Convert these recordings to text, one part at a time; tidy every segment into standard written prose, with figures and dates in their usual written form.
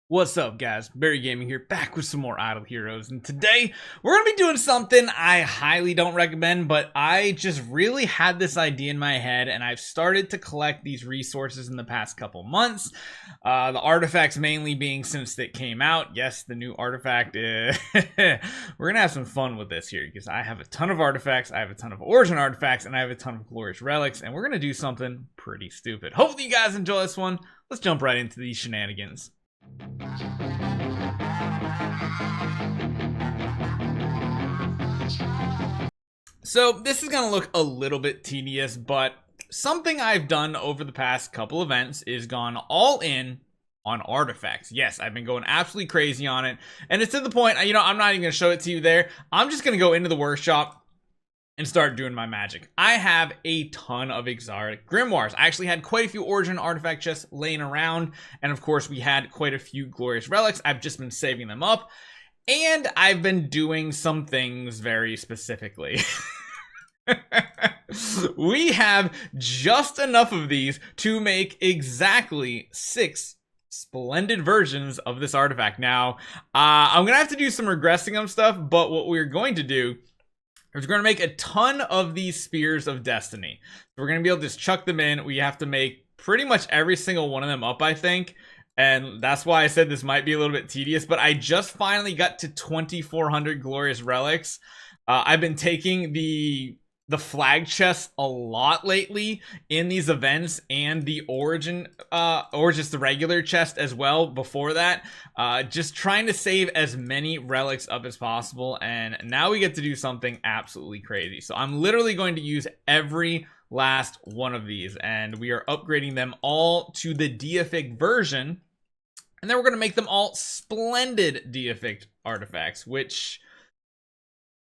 What's up, guys? Barry Gaming here, back with some more Idle Heroes, and today we're going to be doing something I highly don't recommend, but I just really had this idea in my head, and I've started to collect these resources in the past couple months. The artifacts mainly being since it came out. Yes, the new artifact is... we're going to have some fun with this here, because I have a ton of artifacts, I have a ton of origin artifacts, and I have a ton of glorious relics, and we're going to do something pretty stupid. Hopefully you guys enjoy this one. Let's jump right into these shenanigans. So this is going to look a little bit tedious, but something I've done over the past couple events is gone all in on artifacts. Yes, I've been going absolutely crazy on it, and it's to the point, I'm not even going to show it to you there. I'm just going to go into the workshop and start doing my magic. I have a ton of exotic grimoires. I actually had quite a few origin artifact chests laying around, and of course we had quite a few glorious relics. I've just been saving them up, and I've been doing some things very specifically. We have just enough of these to make exactly 6 splendid versions of this artifact. Now, I'm gonna have to do some regressing of stuff, but what we're going to do, we're going to make a ton of these Spears of Destiny. We're going to be able to just chuck them in. We have to make pretty much every single one of them up, I think. And that's why I said this might be a little bit tedious. But I just finally got to 2,400 glorious relics. I've been taking the flag chest a lot lately in these events, and the origin or just the regular chest as well before that, just trying to save as many relics up as possible. And now we get to do something absolutely crazy. So I'm literally going to use every last one of these, and we are upgrading them all to the deific version, and then we're going to make them all splendid deific artifacts, which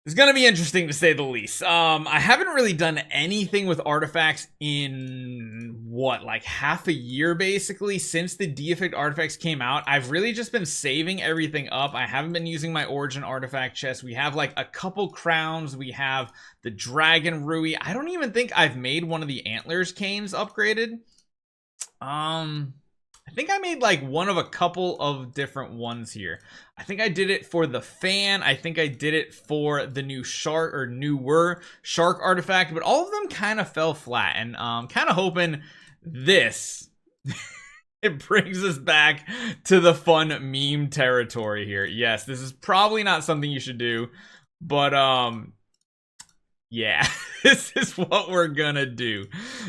it's gonna be interesting to say the least. I haven't really done anything with artifacts in like half a year basically since the deific artifacts came out. I've really just been saving everything up. I haven't been using my origin artifact chest. We have like a couple crowns. We have the dragon Rui. I don't even think I've made one of the antlers canes upgraded. I think I made like one of a couple of different ones here. I think I did it for the fan. I think I did it for the new shark or newer shark artifact, but all of them kind of fell flat. And kind of hoping this it brings us back to the fun meme territory here. Yes, this is probably not something you should do, but yeah, this is what we're gonna do.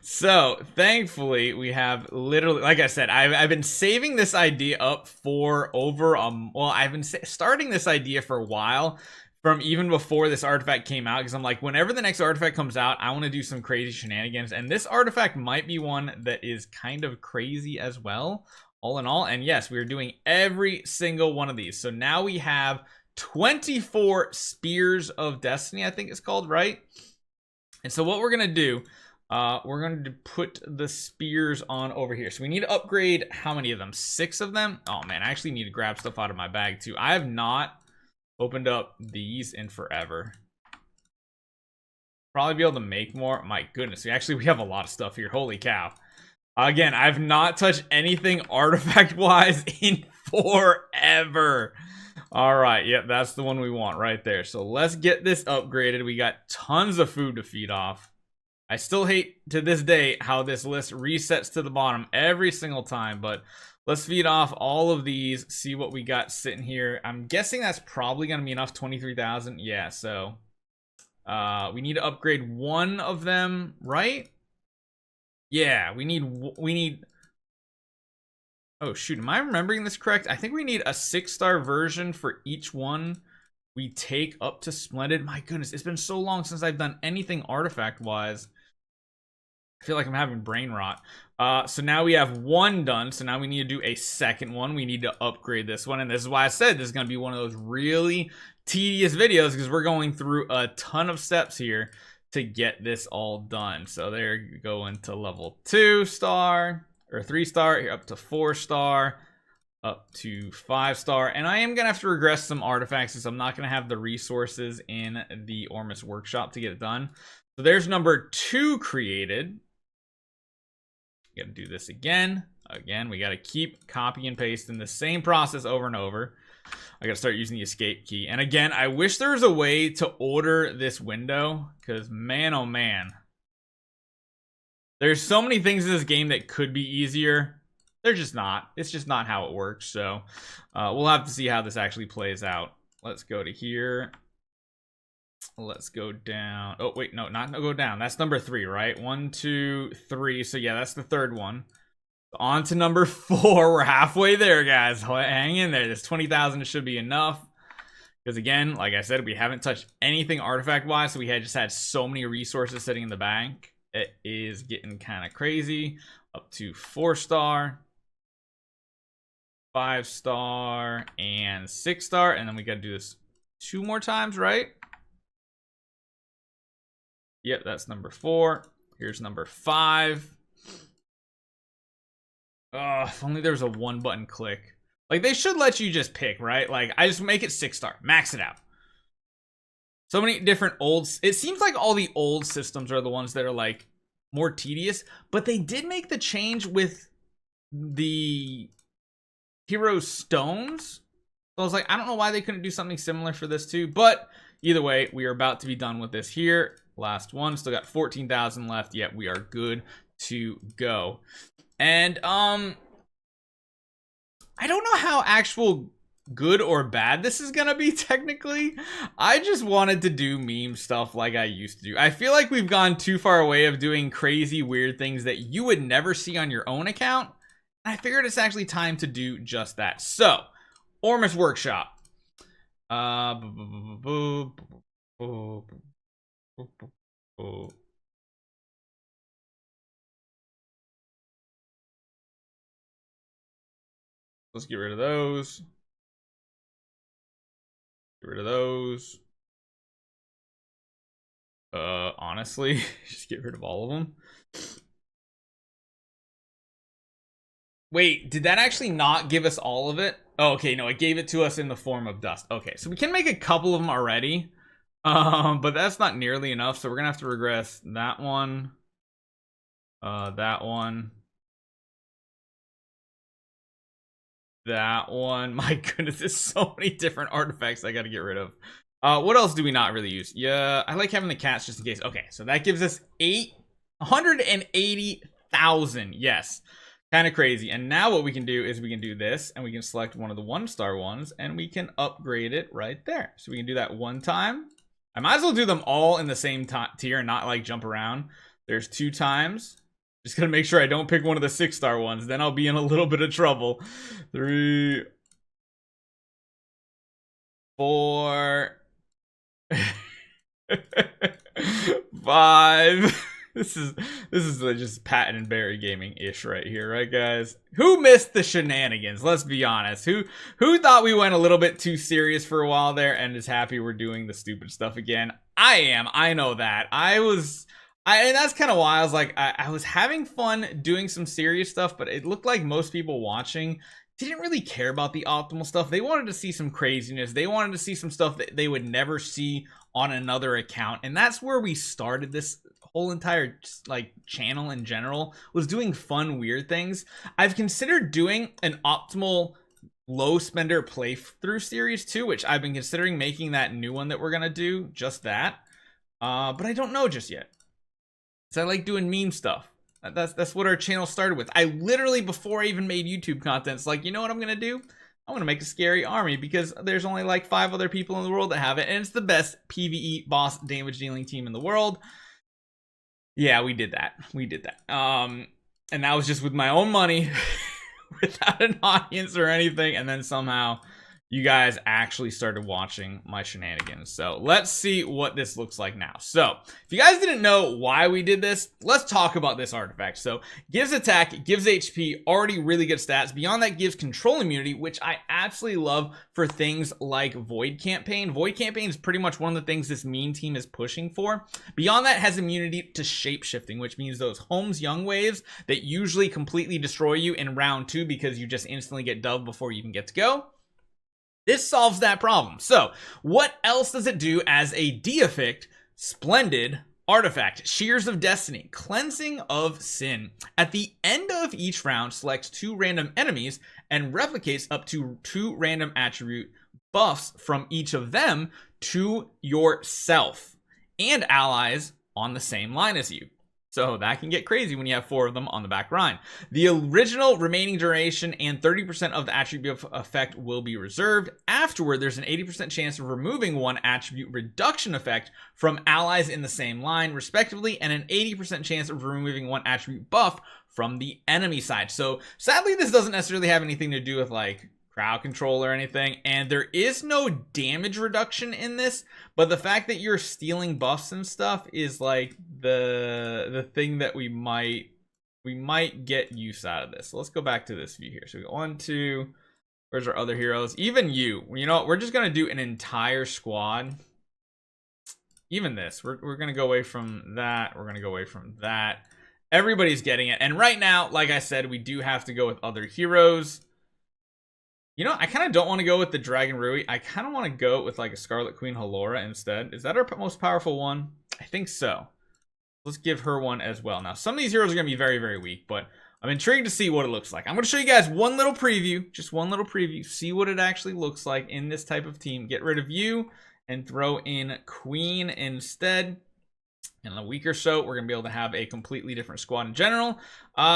So thankfully we have literally, like I said, I've been saving this idea up for over well, I've been starting this idea for a while, from even before this artifact came out, because I'm like, whenever the next artifact comes out, I want to do some crazy shenanigans, and this artifact might be one that is kind of crazy as well, all in all. And yes, we're doing every single one of these. So now we have 24 Spears of Destiny, I think it's called, right? And so what we're gonna do, we're going to put the spears on over here. So we need to upgrade how many of them? 6 of them. Oh man, I actually need to grab stuff out of my bag too. I have not opened up these in forever. Probably be able to make more. My goodness, we have a lot of stuff here. Holy cow. Again, I've not touched anything artifact wise in forever. All right, yep, that's the one we want right there. So let's get this upgraded. We got tons of food to feed off. I still hate to this day how this list resets to the bottom every single time, but let's feed off all of these, see what we got sitting here. I'm guessing that's probably going to be enough, 23,000. Yeah, so we need to upgrade one of them, right? Yeah, we need oh shoot, am I remembering this correct? I think we need a 6-star version for each one we take up to Splendid. My goodness, it's been so long since I've done anything artifact wise. I feel like I'm having brain rot. So now we have one done. So now we need to do a second one. We need to upgrade this one. And this is why I said this is going to be one of those really tedious videos, because we're going through a ton of steps here to get this all done. So there you go into level 2-star. Or 3-star, here up to 4-star, up to 5-star. And I am gonna have to regress some artifacts, because I'm not gonna have the resources in the Ormus workshop to get it done. So there's number 2 created. Gotta do this again. Again, we got to keep copy and pasting the same process over and over. I got to start using the escape key. And again, I wish there was a way to order this window, because man, oh man. There's so many things in this game that could be easier. They're just not. It's just not how it works. So we'll have to see how this actually plays out. Let's go to here. Let's go down. Oh, wait, no, not go down. That's number 3, right? 1, 2, 3. So yeah, that's the third one. On to number 4. We're halfway there, guys. Hang in there. This 20,000 should be enough. Because again, like I said, we haven't touched anything artifact-wise, so we just had so many resources sitting in the bank. It is getting kind of crazy. Up to 4-star, 5-star, and 6-star. And then we got to do this 2 more times, right? Yep, that's number 4. Here's number 5. If only there was a 1-button click. Like, they should let you just pick, right? Like, I just make it 6-star. Max it out. So many different it seems like all the old systems are the ones that are, like, more tedious. But they did make the change with the hero stones. So I was like, I don't know why they couldn't do something similar for this too. But either way, we are about to be done with this here. Last one. Still got 14,000 left. Yet we are good to go. And I don't know how actual good or bad this is gonna be technically. I just wanted to do meme stuff like I used to do. I feel like we've gone too far away of doing crazy weird things that you would never see on your own account. I figured it's actually time to do just that. So, Ormus Workshop. Let's get rid of those. Get rid of those. Honestly, just get rid of all of them. Wait, did that actually not give us all of it? Oh, okay, no, it gave it to us in the form of dust. Okay, so we can make a couple of them already. But that's not nearly enough, so we're gonna have to regress that one. That one. That one. My goodness, there's so many different artifacts I gotta get rid of. What else do we not really use? Yeah, I like having the cats just in case. Okay, so that gives us 180,000. Yes, kind of crazy. And now what we can do is we can do this, and we can select one of the 1-star ones, and we can upgrade it right there. So we can do that 1 time. I might as well do them all in the same tier and not like jump around. There's 2 times. Just gonna make sure I don't pick one of the 6-star ones. Then I'll be in a little bit of trouble. 3, 4, 5. This is just Patton and Barry gaming-ish right here, right, guys? Who missed the shenanigans? Let's be honest. Who thought we went a little bit too serious for a while there and is happy we're doing the stupid stuff again? I am. I know that. And that's kind of why I was like, I was having fun doing some serious stuff, but it looked like most people watching didn't really care about the optimal stuff. They wanted to see some craziness. They wanted to see some stuff that they would never see on another account. And that's where we started this whole entire like channel in general, was doing fun, weird things. I've considered doing an optimal low spender playthrough series too, which I've been considering making that new one that we're gonna do, just that. But I don't know just yet. So I like doing meme stuff. That's what our channel started with. I literally, before I even made YouTube content, it's like, you know what I'm gonna do? I'm gonna make a scary army because there's only like 5 other people in the world that have it, and it's the best PvE boss damage dealing team in the world. Yeah, we did that. We did that. And that was just with my own money, without an audience or anything, and then somehow you guys actually started watching my shenanigans. So let's see what this looks like now. So if you guys didn't know why we did this, let's talk about this artifact. So gives attack, gives HP, already really good stats. Beyond that, gives control immunity, which I absolutely love for things like Void Campaign. Void Campaign is pretty much one of the things this meme team is pushing for. Beyond that, has immunity to shape-shifting, which means those Holmes Young waves that usually completely destroy you in round 2 because you just instantly get dubbed before you even get to go. This solves that problem. So, what else does it do as a D-effect? Splendid Artifact, Shears of Destiny, Cleansing of Sin. At the end of each round, select 2 random enemies and replicates up to 2 random attribute buffs from each of them to yourself and allies on the same line as you. So that can get crazy when you have 4 of them on the back line. The original remaining duration and 30% of the attribute effect will be reserved. Afterward, there's an 80% chance of removing 1 attribute reduction effect from allies in the same line, respectively, and an 80% chance of removing 1 attribute buff from the enemy side. So sadly, this doesn't necessarily have anything to do with like crowd control or anything, and there is no damage reduction in this, but the fact that you're stealing buffs and stuff is like the thing that we might get use out of this. So let's go back to this view here. So we go 1, 2, where's our other heroes? Even you know what, we're just gonna do an entire squad. Even this, we're gonna go away from that, we're gonna go away from that. Everybody's getting it, and right now, like I said, we do have to go with other heroes. You know, I kind of don't want to go with the Dragon Rui. I kind of want to go with like a Scarlet Queen Halora instead. Is that our most powerful one? I think so. Let's give her one as well. Now, some of these heroes are going to be very, very weak, but I'm intrigued to see what it looks like. I'm going to show you guys one little preview, just one little preview. See what it actually looks like in this type of team. Get rid of you and throw in Queen instead. In a week or so, we're going to be able to have a completely different squad in general.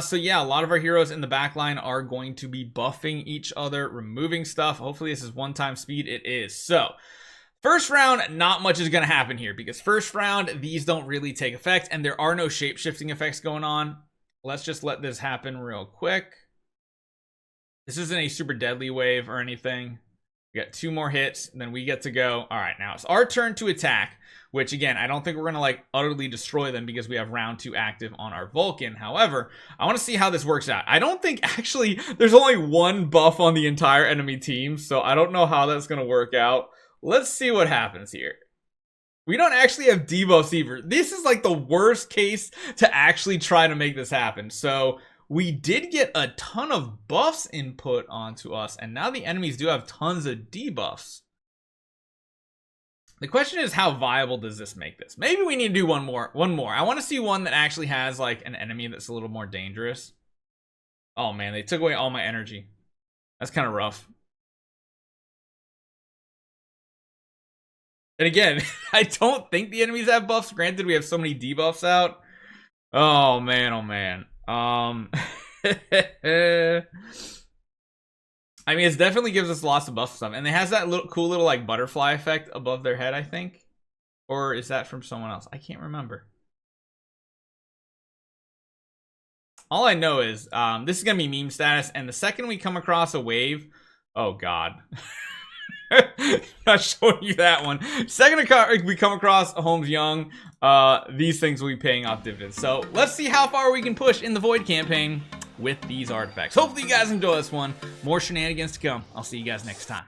So yeah, a lot of our heroes in the back line are going to be buffing each other, removing stuff. Hopefully this is one-time speed. It is. So first round, not much is going to happen here because first round, these don't really take effect and there are no shape-shifting effects going on. Let's just let this happen real quick. This isn't a super deadly wave or anything. We got 2 more hits, and then we get to go. All right, now it's our turn to attack, which again, I don't think we're gonna like utterly destroy them because we have round 2 active on our Vulcan. However, I want to see how this works out. I don't think actually there's only 1 buff on the entire enemy team, so I don't know how that's gonna work out. Let's see what happens here. We don't actually have debuffs either. This is like the worst case to actually try to make this happen. So we did get a ton of buffs input onto us, and now the enemies do have tons of debuffs. The question is, how viable does this make this? Maybe we need to do one more. I want to see one that actually has like an enemy that's a little more dangerous. Oh man, they took away all my energy. That's kind of rough. And again, I don't think the enemies have buffs. Granted, we have so many debuffs out. Oh man, oh man. I mean, it definitely gives us lots of buff stuff, and it has that little cool little like butterfly effect above their head, I think. Or is that from someone else? I can't remember. All I know is this is gonna be meme status, and the second we come across a wave, oh god. Not showing you that one. Second we come across Holmes Young, these things will be paying off dividends. So let's see how far we can push in the Void campaign with these artifacts. Hopefully you guys enjoy this one. More shenanigans to come. I'll see you guys next time.